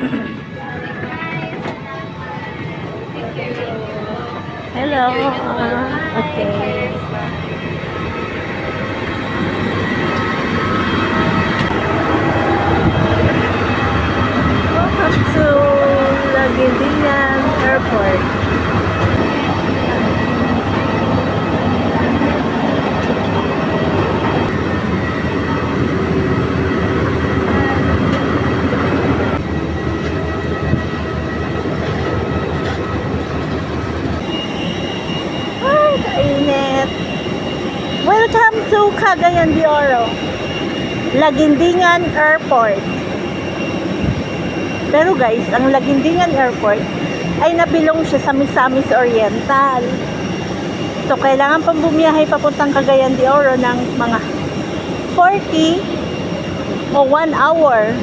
Hello. Okay. Welcome to Laguindingan Airport. Ay, kainit. Welcome to Cagayan de Oro, Laguindingan Airport. Pero guys, ang Laguindingan Airport ay nabilong siya sa Misamis Oriental. So, kailangan pang bumiyahe papuntang Cagayan de Oro ng mga 40 o 1 hour